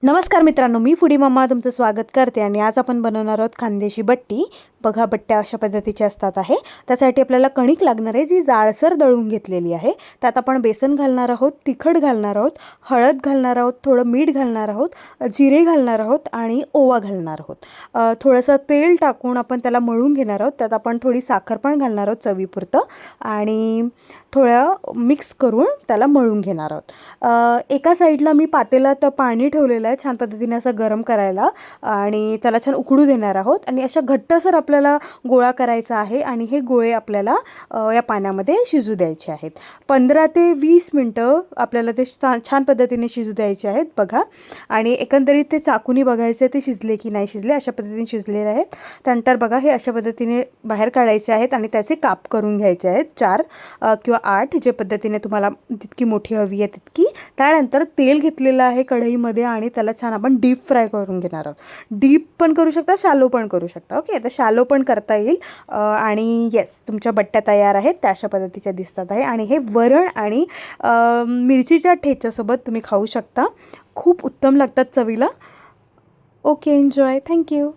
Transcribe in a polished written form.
नमस्कार मित्रांनो, मी foodie mamma तुमचं स्वागत करते आणि आज आपण बनवणार आहोत खानदेशी बट्टी. बघा, बट्ट्या अशा पद्धतीच्या असतात आहे. त्यासाठी आपल्याला कणिक लागणार आहे, जी जाडसर दळून घेतलेली आहे. त्यात आपण बेसन घालणार आहोत, तिखट घालणार आहोत, हळद घालणार आहोत, थोडं मीठ घालणार आहोत, जिरे घालणार आहोत आणि ओवा घालणार आहोत. थोडंसं तेल टाकून आपण त्याला मळून घेणार आहोत. त्यात आपण थोडी साखर पण घालणार आहोत चवीपुरतं आणि थोडं मिक्स करून त्याला मळून घेणार आहोत. एका साईडला मी पातेल्यात पाणी ठेवलेलं आहे छान पद्धतीने असं गरम करायला आणि त्याला छान उकळू देणार आहोत आणि अशा घट्टसर आपल्याला गोळा करायचा आहे आणि हे गोळे आपल्याला या पाण्यामध्ये शिजू द्यायचे आहेत. 15 ते 20 मिनटं आपल्याला ते छान पद्धतीने शिजू द्यायचे आहेत. बघा, आणि एकंदरीत ते चाकूनी बघायचे ते शिजले की नाही शिजले, अशा पद्धतीने शिजलेले आहेत. त्यानंतर बघा, हे अशा पद्धतीने बाहेर काढायचे आहेत आणि त्याचे काप करून घ्यायचे आहेत 4 किंवा 8, जे पद्धतीने तुम्हाला जितकी मोठी हवी आहे तितकी. त्यानंतर तेल घेतलेलं आहे कढईमध्ये आणि त्याला छान आपण डीप फ्राय करून घेणार आहोत. डीप पण करू शकता, शॅलो पण करू शकता. ओके, आता शॅलो पण करता येईल. आणि येस, तुमच्या बट्ट्या तयार आहेत, त्या अशा पद्धतीच्या दिसतात आहे आणि हे वरण आणि मिरचीच्या ठेच्यासोबत तुम्ही खाऊ शकता. खूप उत्तम लागतात चवीला. Okay, enjoy. थँक्यू.